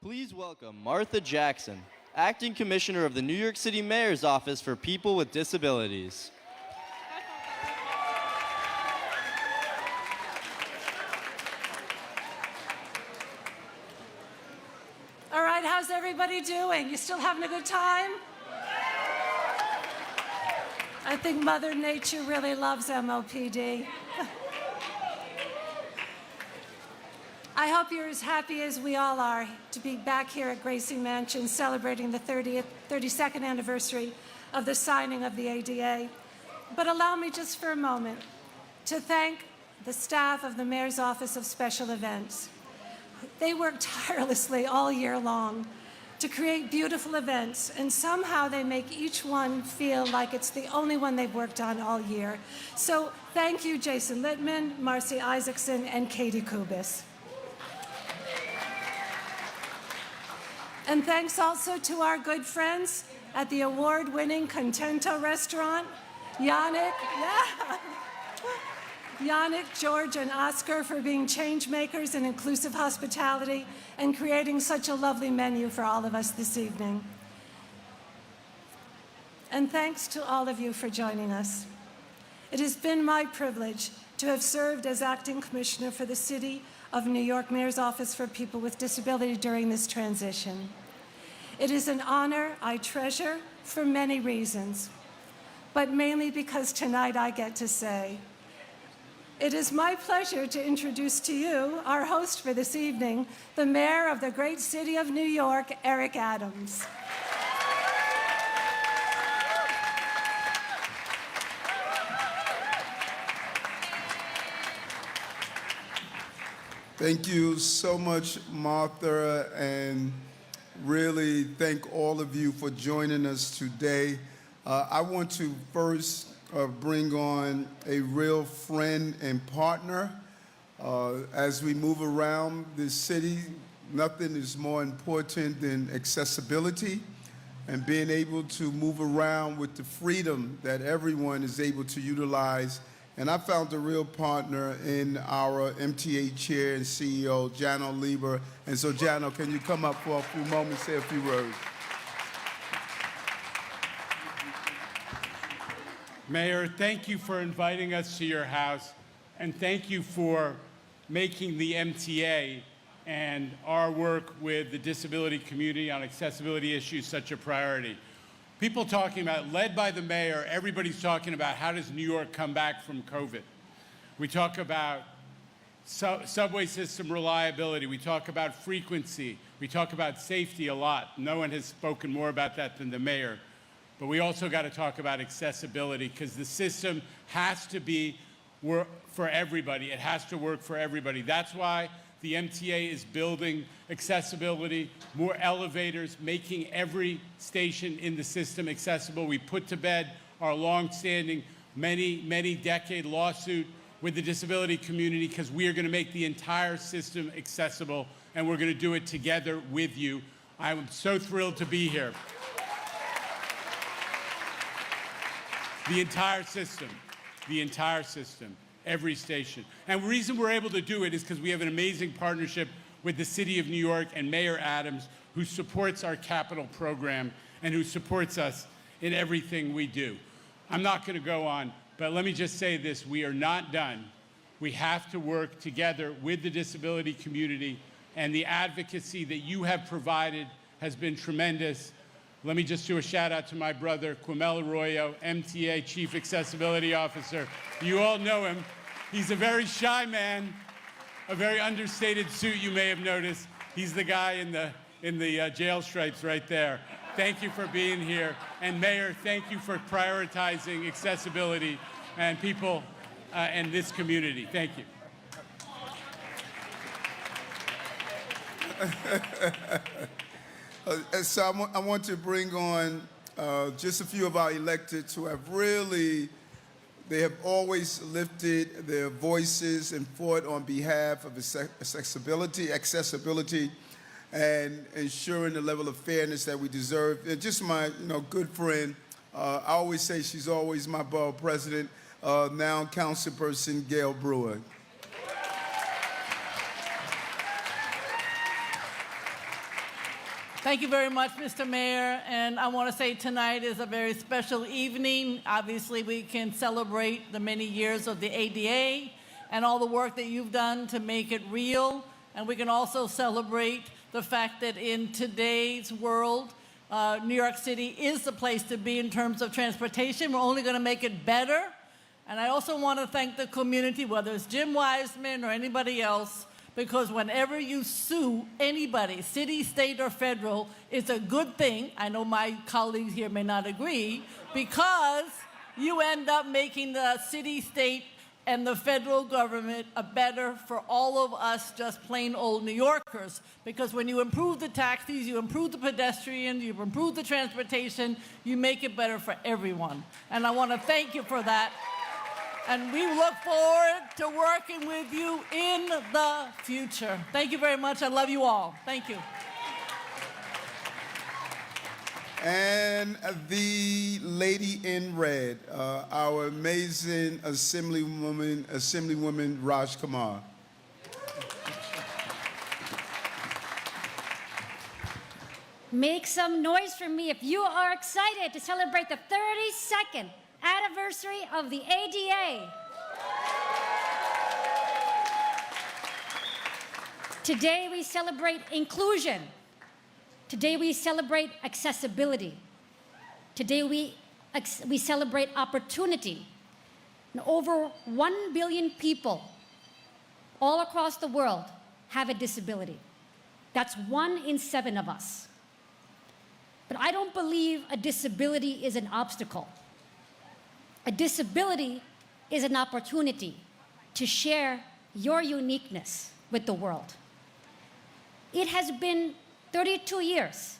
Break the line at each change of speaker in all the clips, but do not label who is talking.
Please welcome Martha Jackson, Acting Commissioner of the New York City Mayor's Office for People with Disabilities.
All right, how's everybody doing? You still having a good time? I think Mother Nature really loves MOPD. I hope you're as happy as we all are to be back here at Gracie Mansion celebrating the 32nd anniversary of the signing of the ADA. But allow me just for a moment to thank the staff of the Mayor's Office of Special Events. They work tirelessly all year long to create beautiful events, and somehow they make each one feel like it's the only one they've worked on all year. So thank you, Jason Littman, Marcy Isaacson, and Katie Kubis. And thanks also to our good friends at the award-winning Contento restaurant, Yannick, George, and Oscar for being change makers in inclusive hospitality and creating such a lovely menu for all of us this evening. And thanks to all of you for joining us. It has been my privilege to have served as Acting Commissioner for the City of New York Mayor's Office for People with Disability during this transition. It is an honor I treasure for many reasons, but mainly because tonight I get to say, it is my pleasure to introduce to you our host for this evening, the Mayor of the great city of New York, Eric Adams.
Thank you so much, Martha, and really thank all of you for joining us today. I want to first bring on a real friend and partner. As we move around this city, nothing is more important than accessibility and being able to move around with the freedom that everyone is able to utilize. And I found a real partner in our MTA Chair and CEO, Jano Lieber. And so, Jano, can you come up for a few moments, say a few words?
Mayor, thank you for inviting us to your house, and thank you for making the MTA and our work with the disability community on accessibility issues such a priority. People talking about, led by the mayor, everybody's talking about how does New York come back from COVID. We talk about subway system reliability. We talk about frequency. We talk about safety a lot. No one has spoken more about that than the mayor. But we also got to talk about accessibility because the system has to be for everybody. It has to work for everybody. That's why the MTA is building accessibility, more elevators, making every station in the system accessible. We put to bed our long-standing, many-decade lawsuit with the disability community because we are going to make the entire system accessible, and we're going to do it together with you. I'm so thrilled to be here. The entire system, every station. And the reason we're able to do it is because we have an amazing partnership with the City of New York and Mayor Adams, who supports our capital program and who supports us in everything we do. I'm not going to go on, but let me just say this, we are not done. We have to work together with the disability community, and the advocacy that you have provided has been tremendous. Let me just do a shout out to my brother, Quamel Arroyo, MTA Chief Accessibility Officer. You all know him. He's a very shy man, a very understated suit you may have noticed. He's the guy in the jail stripes right there. Thank you for being here. And Mayor, thank you for prioritizing accessibility and people and this community. Thank you.
So I want to bring on just a few of our electeds who have really, they have always lifted their voices and fought on behalf of accessibility, and ensuring the level of fairness that we deserve. And just my good friend, I always say she's always my borough president, now councilperson Gail Brewer.
Thank you very much, Mr. Mayor. And I want to say tonight is a very special evening. Obviously, we can celebrate the many years of the ADA and all the work that you've done to make it real. And we can also celebrate the fact that in today's world, New York City is the place to be in terms of transportation. We're only going to make it better. And I also want to thank the community, whether it's Jim Wiseman or anybody else, because whenever you sue anybody, city, state, or federal, it's a good thing. I know my colleagues here may not agree, because you end up making the city, state, and the federal government a better for all of us just plain old New Yorkers. Because when you improve the taxis, you improve the pedestrians, you improve the transportation, you make it better for everyone. And I want to thank you for that. And we look forward to working with you in the future. Thank you very much. I love you all. Thank you.
And the lady in red, our amazing Assemblywoman Raj Kumar.
Make some noise for me if you are excited to celebrate the 32nd anniversary of the ADA. Today we celebrate inclusion. Today we celebrate accessibility. Today we celebrate opportunity. And over 1 billion people all across the world have a disability. That's 1 in 7 of us. But I don't believe a disability is an obstacle. A disability is an opportunity to share your uniqueness with the world. It has been 32 years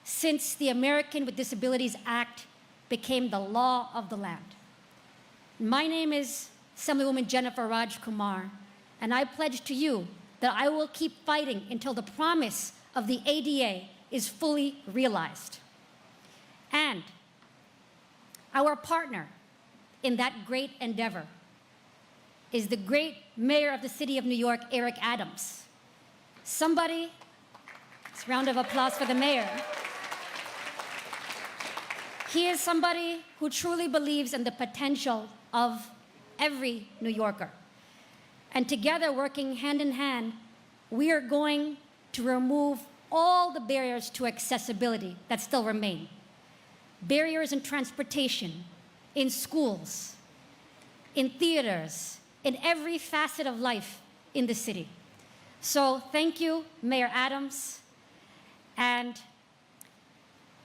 since the American with Disabilities Act became the law of the land. My name is Assemblywoman Jennifer Raj Kumar, and I pledge to you that I will keep fighting until the promise of the ADA is fully realized. And our partner in that great endeavor is the great mayor of the city of New York, Eric Adams. Somebody, a round of applause for the mayor. He is somebody who truly believes in the potential of every New Yorker. And together, working hand in hand, we are going to remove all the barriers to accessibility that still remain. Barriers in transportation, in schools, in theaters, in every facet of life in the city. So thank you, Mayor Adams, and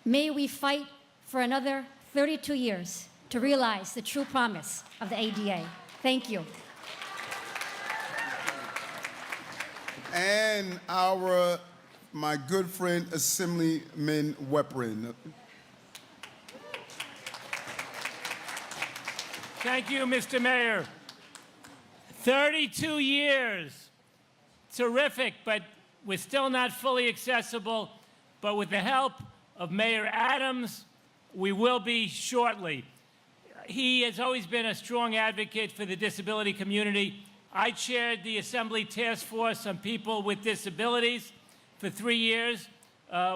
may we fight for another 32 years to realize the true promise of the ADA. Thank you.
And my good friend, Assemblyman Weprin.
Thank you, Mr. Mayor. 32 years. Terrific, but we're still not fully accessible. But with the help of Mayor Adams, we will be shortly. He has always been a strong advocate for the disability community. I chaired the Assembly Task Force on People with Disabilities for 3 years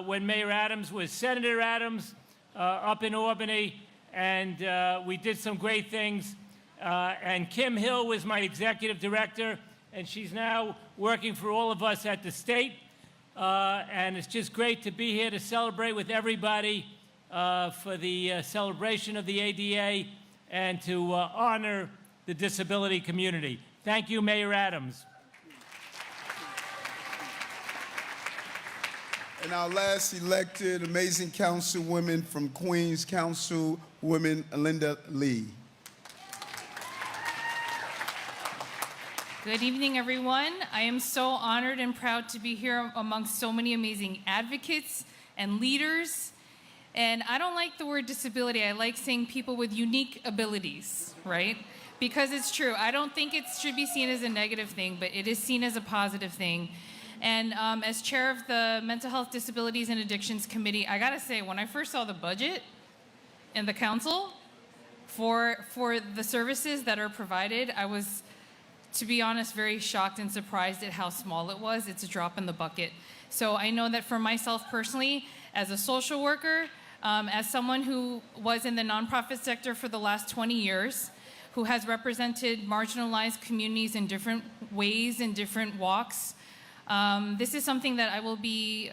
when Mayor Adams was Senator Adams up in Albany, and we did some great things. And Kim Hill was my executive director, and she's now working for all of us at the state. And it's just great to be here to celebrate with everybody for the celebration of the ADA and to honor the disability community. Thank you, Mayor Adams.
And our last elected amazing councilwoman from Queens, Councilwoman Linda Lee.
Good evening, everyone. I am so honored and proud to be here amongst so many amazing advocates and leaders. And I don't like the word disability. I like saying people with unique abilities, right? Because it's true. I don't think it should be seen as a negative thing, but it is seen as a positive thing. And as chair of the Mental Health, Disabilities, and Addictions Committee, I gotta say, when I first saw the budget in the council for the services that are provided, I was to be honest, very shocked and surprised at how small it was. It's a drop in the bucket. So I know that for myself personally, as a social worker, as someone who was in the nonprofit sector for the last 20 years, who has represented marginalized communities in different ways and different walks, this is something that I will be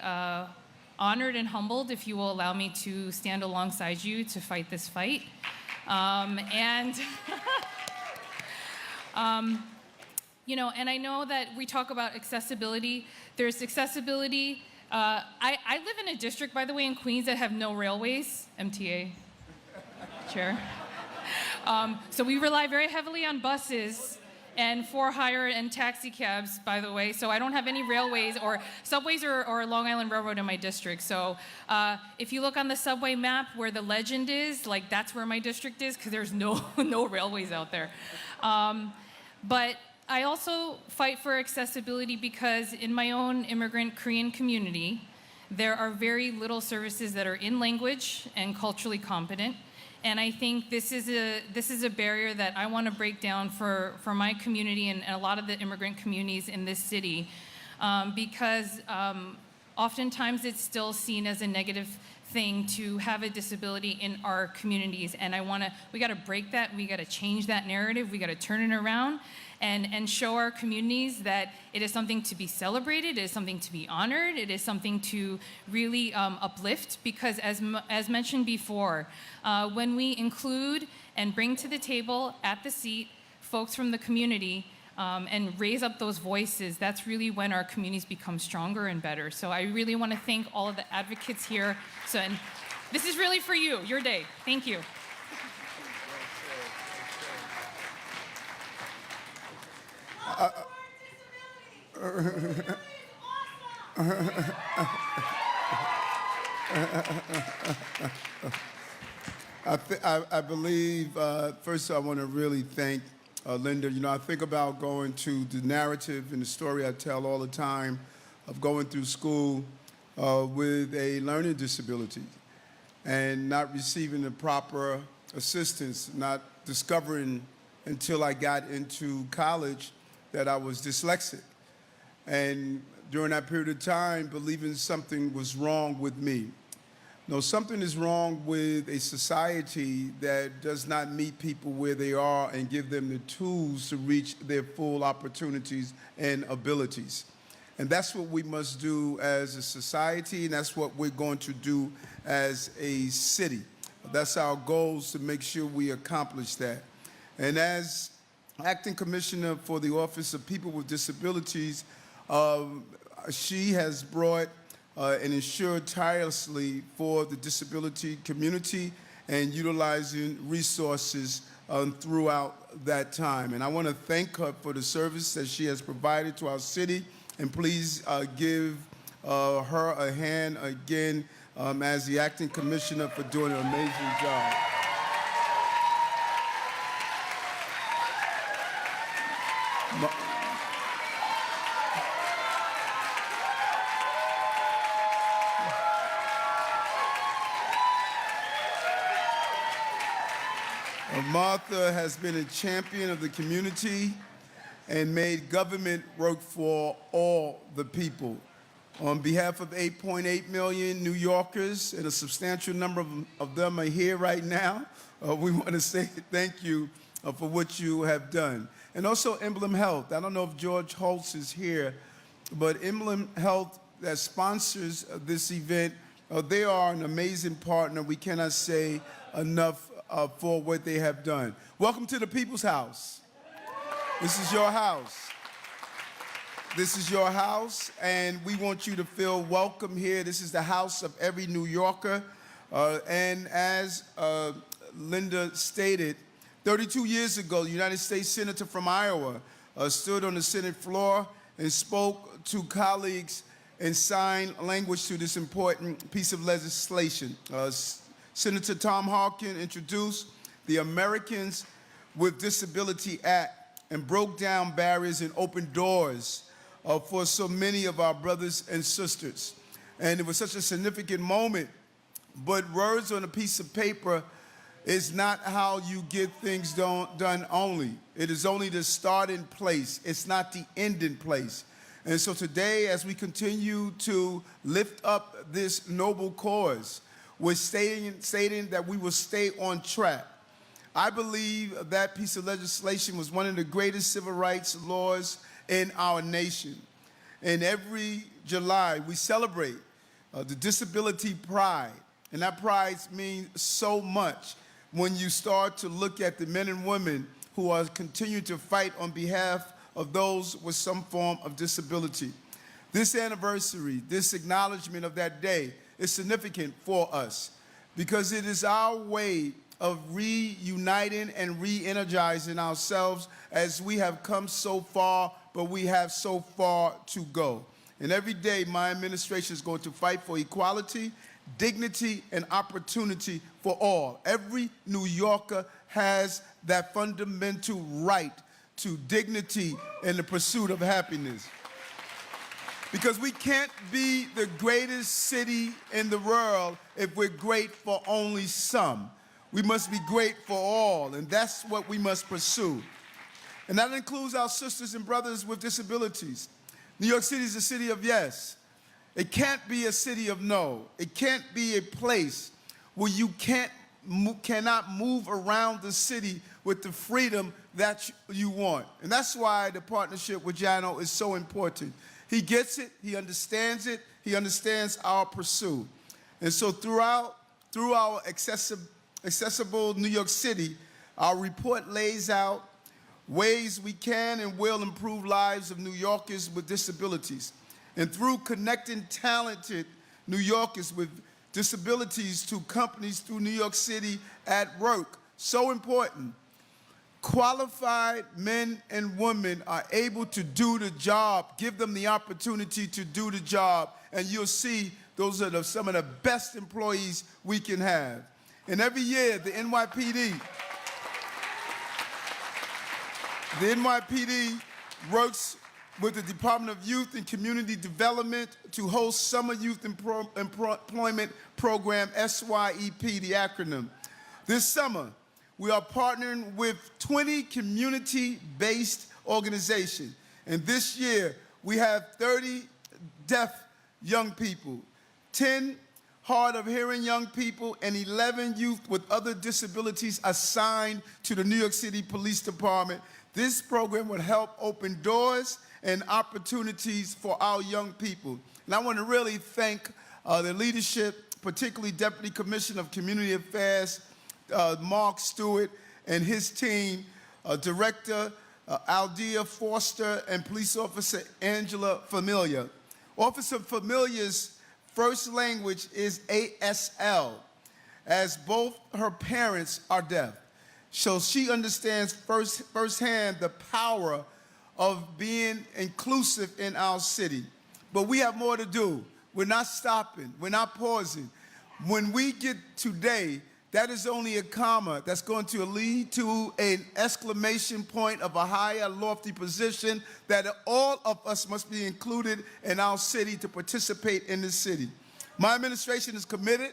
honored and humbled if you will allow me to stand alongside you to fight this fight. You know, and I know that we talk about accessibility. There's accessibility. I live in a district, by the way, in Queens that have no railways, MTA, Chair. So we rely very heavily on buses and for-hire and taxi cabs, by the way. So I don't have any railways or subways or Long Island Railroad in my district. So if you look on the subway map where the legend is, like that's where my district is, because there's no railways out there. But I also fight for accessibility because in my own immigrant Korean community, there are very little services that are in language and culturally competent. And I think this is a barrier that I want to break down for my community and a lot of the immigrant communities in this city, because oftentimes it's still seen as a negative thing to have a disability in our communities. And we got to break that. We got to change that narrative. We got to turn it around and show our communities that it is something to be celebrated, it is something to be honored, it is something to really uplift, because as mentioned before, when we include and bring to the table at the seat folks from the community and raise up those voices, that's really when our communities become stronger and better. So I really want to thank all of the advocates here. And this is really for you, your day. Thank you.
I believe, first I want to really thank Linda. You know, I think about going to the narrative and the story I tell all the time of going through school with a learning disability and not receiving the proper assistance, not discovering until I got into college that I was dyslexic. And during that period of time, believing something was wrong with me. No, something is wrong with a society that does not meet people where they are and give them the tools to reach their full opportunities and abilities. And that's what we must do as a society, and that's what we're going to do as a city. That's our goals, to make sure we accomplish that. And as Acting Commissioner for the Office of People with Disabilities, she has brought and ensured tirelessly for the disability community and utilizing resources throughout that time. And I want to thank her for the service that she has provided to our city, and please give her a hand again as the Acting Commissioner for doing an amazing job. Martha has been a champion of the community and made government work for all the people. On behalf of 8.8 million New Yorkers, and a substantial number of them are here right now, we want to say thank you for what you have done. And also Emblem Health. I don't know if George Holtz is here, but Emblem Health that sponsors this event, they are an amazing partner. We cannot say enough for what they have done. Welcome to the People's House. This is your house. This is your house, and we want you to feel welcome here. This is the house of every New Yorker. And as Linda stated, 32 years ago, the United States Senator from Iowa stood on the Senate floor and spoke to colleagues in sign language to this important piece of legislation. Senator Tom Harkin introduced the Americans with Disability Act and broke down barriers and opened doors for so many of our brothers and sisters. And it was such a significant moment, but words on a piece of paper is not how you get things done only. It is only the starting place. It's not the ending place. And so today, as we continue to lift up this noble cause, we're stating that we will stay on track. I believe that piece of legislation was one of the greatest civil rights laws in our nation. And every July, we celebrate the disability pride. And that pride means so much when you start to look at the men and women who are continuing to fight on behalf of those with some form of disability. This anniversary, this acknowledgement of that day is significant for us because it is our way of reuniting and re-energizing ourselves as we have come so far, but we have so far to go. And every day, my administration is going to fight for equality, dignity, and opportunity for all. Every New Yorker has that fundamental right to dignity and the pursuit of happiness. Because we can't be the greatest city in the world if we're great for only some. We must be great for all, and that's what we must pursue. And that includes our sisters and brothers with disabilities. New York City is a city of yes. It can't be a city of no. It can't be a place where you cannot move around the city with the freedom that you want. And that's why the partnership with Jano is so important. He gets it, he understands our pursuit. And so through our accessible New York City, our report lays out ways we can and will improve lives of New Yorkers with disabilities. And through connecting talented New Yorkers with disabilities to companies through New York City at work, so important. Qualified men and women are able to do the job. Give them the opportunity to do the job, and you'll see those are some of the best employees we can have. And every year, the NYPD works with the Department of Youth and Community Development to host Summer Youth Employment Program, SYEP, the acronym. This summer, we are partnering with 20 community-based organizations. And this year, we have 30 deaf young people, 10 hard of hearing young people, and 11 youth with other disabilities assigned to the New York City Police Department. This program will help open doors and opportunities for our young people. And I want to really thank the leadership, particularly Deputy Commissioner of Community Affairs, Mark Stewart, and his team, Director Aldea Foster, and Police Officer Angela Familia. Officer Familia's first language is ASL, as both her parents are deaf. So she understands firsthand the power of being inclusive in our city. But we have more to do. We're not stopping. We're not pausing. When we get today, that is only a comma that's going to lead to an exclamation point of a higher, lofty position that all of us must be included in our city to participate in this city. My administration is committed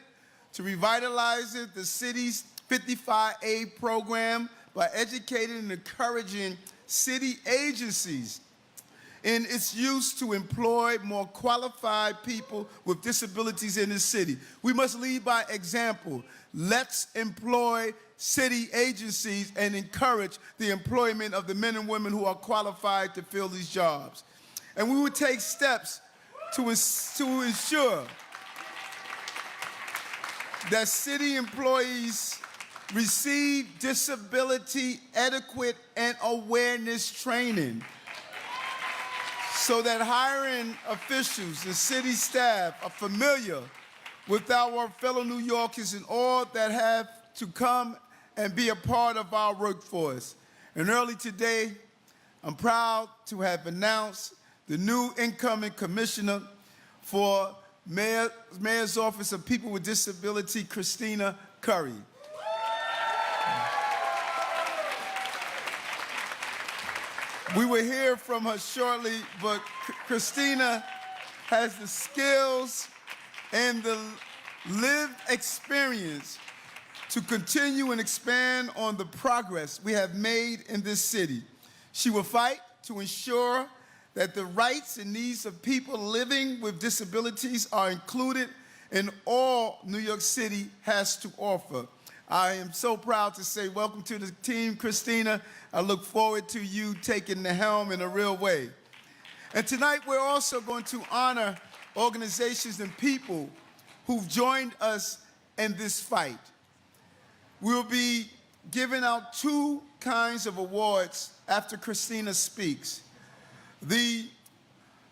to revitalizing the city's 55A program by educating and encouraging city agencies in its use to employ more qualified people with disabilities in the city. We must lead by example. Let's employ city agencies and encourage the employment of the men and women who are qualified to fill these jobs. And we would take steps to ensure that city employees receive disability adequate and awareness training so that hiring officials and city staff are familiar with our fellow New Yorkers and all that have to come and be a part of our workforce. And early today, I'm proud to have announced the new incoming commissioner for Mayor's Office of People with Disability, Christina Curry. We will hear from her shortly, but Christina has the skills and the lived experience to continue and expand on the progress we have made in this city. She will fight to ensure that the rights and needs of people living with disabilities are included in all New York City has to offer. I am so proud to say welcome to the team, Christina. I look forward to you taking the helm in a real way. And tonight we're also going to honor organizations and people who've joined us in this fight. We'll be giving out two kinds of awards after Christina speaks. The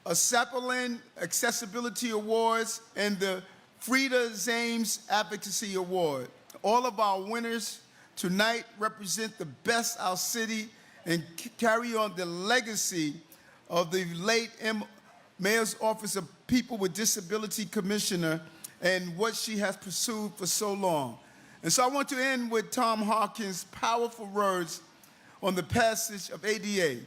Sapolin Accessibility Awards and the Frida Zames Advocacy Award. All of our winners tonight represent the best our city and carry on the legacy of the late Mayor's Office of People with Disability Commissioner and what she has pursued for so long. And so I want to end with Tom Harkin's powerful words on the passage of ADA.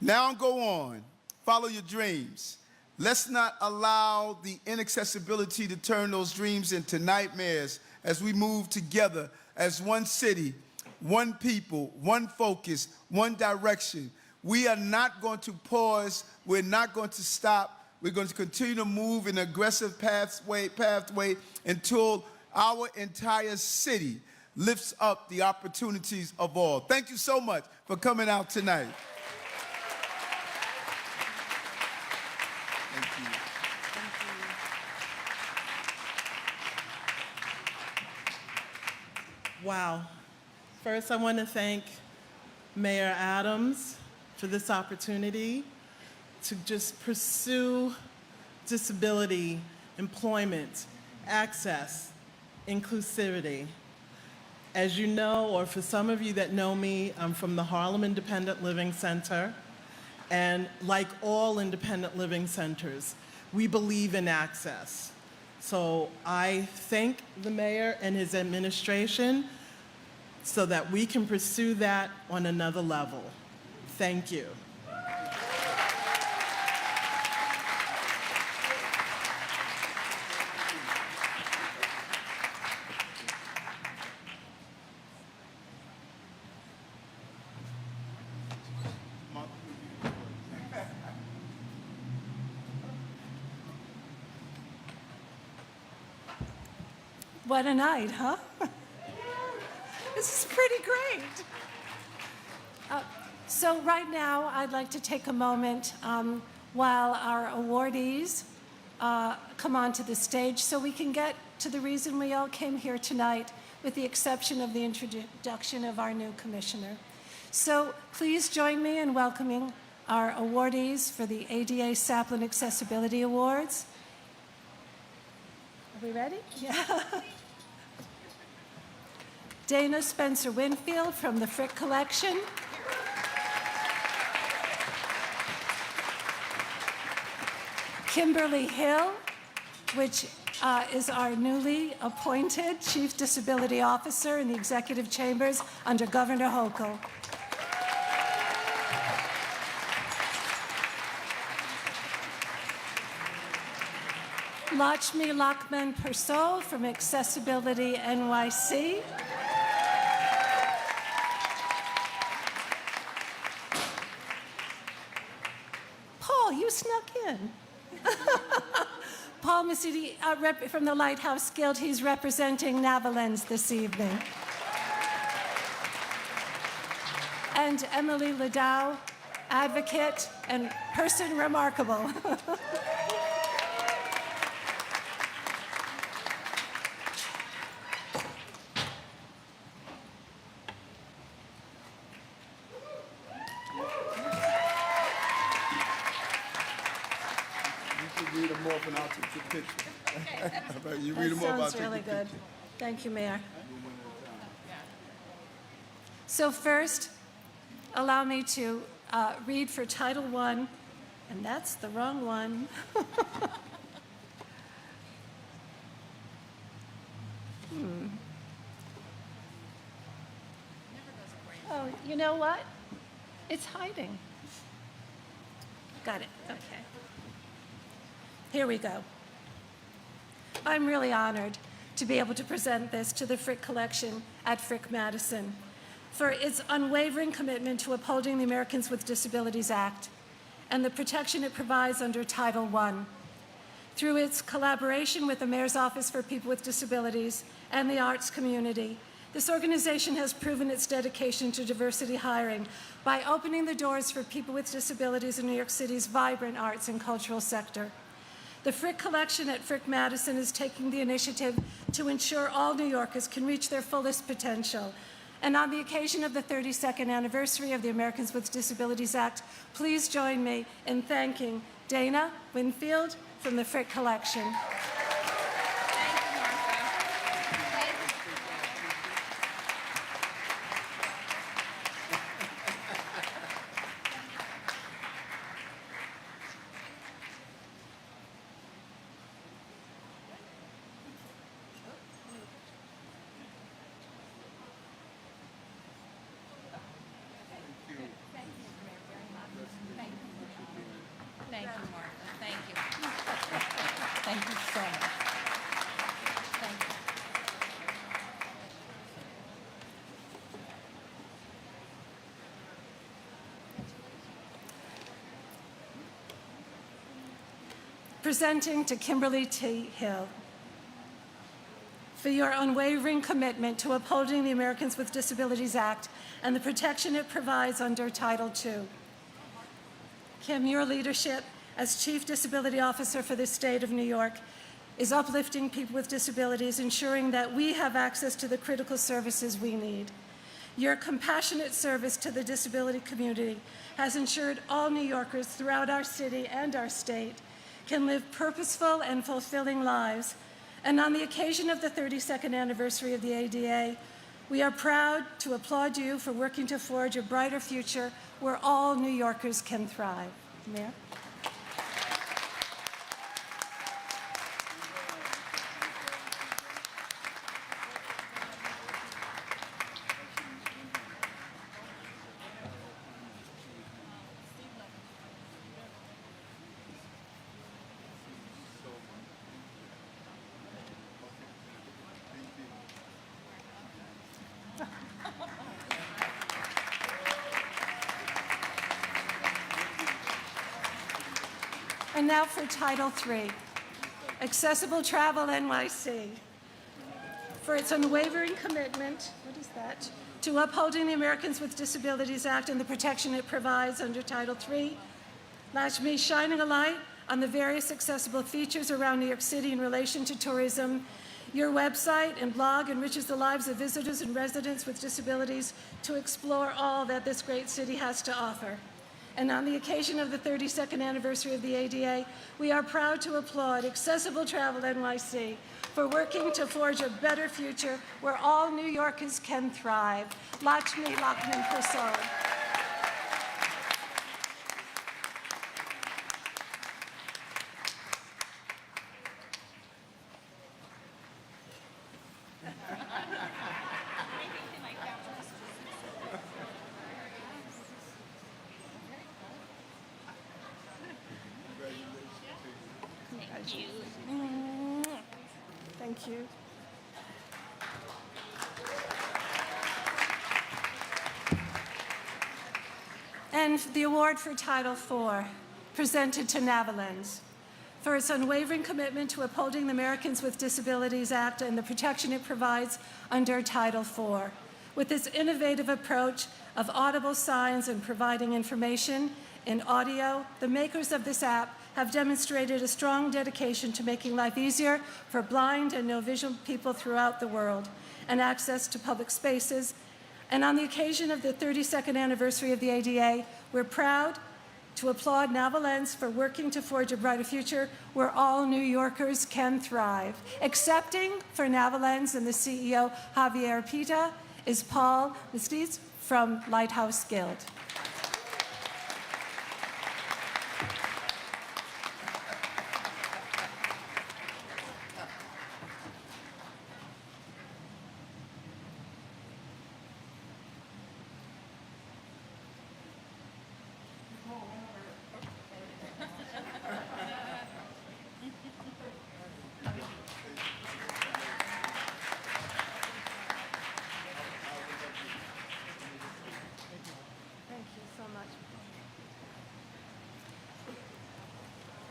Now go on, follow your dreams. Let's not allow the inaccessibility to turn those dreams into nightmares as we move together as one city, one people, one focus, one direction. We are not going to pause. We're not going to stop. We're going to continue to move in an aggressive pathway until our entire city lifts up the opportunities of all. Thank you so much for coming out tonight. Thank you.
Wow. First, I want to thank Mayor Adams for this opportunity to just pursue disability, employment, access, inclusivity. As you know, or for some of you that know me, I'm from the Harlem Independent Living Center. And like all independent living centers, we believe in access. So I thank the mayor and his administration so that we can pursue that on another level. Thank you.
What a night, huh? This is pretty great. So right now, I'd like to take a moment while our awardees come onto the stage so we can get to the reason we all came here tonight, with the exception of the introduction of our new commissioner. So please join me in welcoming our awardees for the ADA Sapolin Accessibility Awards. Are we ready? Yeah. Dana Spencer Winfield from the Frick Collection. Kimberly Hill, which is our newly appointed Chief Disability Officer in the Executive Chambers under Governor Hochul. Lakshmi Lakman Persaud from Accessibility NYC. Paul, you snuck in. Paul Masidi from the Lighthouse Guild, he's representing Navalens this evening. And Emily Ladow, advocate and person remarkable.
Read them off and I'll take your picture. You read them off, I'll
Sounds
take
really
your
good.
picture.
Thank you, Mayor. So first, allow me to read for Title I, and that's the wrong one. Oh, you know what? It's hiding. Got it, okay. Here we go. I'm really honored to be able to present this to the Frick Collection at Frick Madison for its unwavering commitment to upholding the Americans with Disabilities Act and the protection it provides under Title I. Through its collaboration with the Mayor's Office for People with Disabilities and the arts community, this organization has proven its dedication to diversity hiring by opening the doors for people with disabilities in New York City's vibrant arts and cultural sector. The Frick Collection at Frick Madison is taking the initiative to ensure all New Yorkers can reach their fullest potential. And on the occasion of the 32nd anniversary of the Americans with Disabilities Act, please join me in thanking Dana Winfield from the Frick Collection.
Thank you, Martha. Thank you.
Thank you so much.
Thank you.
Presenting to Kimberly T. Hill for your unwavering commitment to upholding the Americans with Disabilities Act and the protection it provides under Title II. Kim, your leadership as Chief Disability Officer for the state of New York is uplifting people with disabilities, ensuring that we have access to the critical services we need. Your compassionate service to the disability community has ensured all New Yorkers throughout our city and our state can live purposeful and fulfilling lives. And on the occasion of the 32nd anniversary of the ADA, we are proud to applaud you for working to forge a brighter future where all New Yorkers can thrive. Mayor? And now for Title III, Accessible Travel NYC. For its unwavering commitment, to upholding the Americans with Disabilities Act and the protection it provides under Title III, Lashmi shining a light on the various accessible features around New York City in relation to tourism. Your website and blog enriches the lives of visitors and residents with disabilities to explore all that this great city has to offer. And on the occasion of the 32nd anniversary of the ADA, we are proud to applaud Accessible Travel NYC for working to forge a better future where all New Yorkers can thrive. Lakshmi Lakshman Prasad. Thank you. And the award for Title IV, presented to Navalens for its unwavering commitment to upholding the Americans with Disabilities Act and the protection it provides under Title IV. With its innovative approach of audible signs and providing information in audio, the makers of this app have demonstrated a strong dedication to making life easier for blind and no vision people throughout the world and access to public spaces. And on the occasion of the 32nd anniversary of the ADA, we're proud to applaud Navalens for working to forge a brighter future where all New Yorkers can thrive. Accepting for Navalens and the CEO, Javier Pita, is Paul Mestiz from Lighthouse Guild.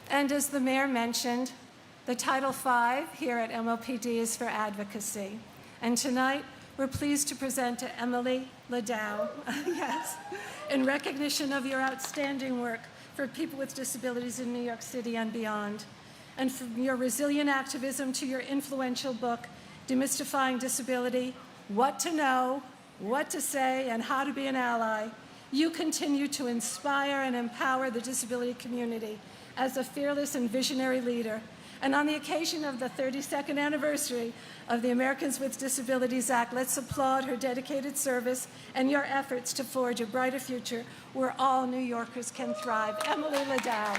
And as the mayor mentioned, the Title V here at MLPD is for advocacy. And tonight, we're pleased to present to Emily Ladow, yes, in recognition of your outstanding work for people with disabilities in New York City and beyond, and from your resilient activism to your influential book, Demystifying Disability, What to Know, What to Say, and How to Be an Ally. You continue to inspire and empower the disability community as a fearless and visionary leader. And on the occasion of the 32nd anniversary of the Americans with Disabilities Act, let's applaud her dedicated service and your efforts to forge a brighter future where all New Yorkers can thrive. Emily Ladow.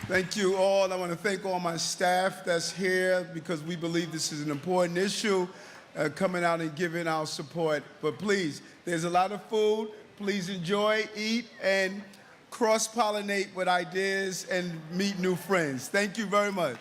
Thank you all. I want to thank all my staff that's here because we believe this is an important issue, coming out and giving our support. But please, there's a lot of food. Please enjoy, eat, and cross-pollinate with ideas and meet new friends. Thank you very much.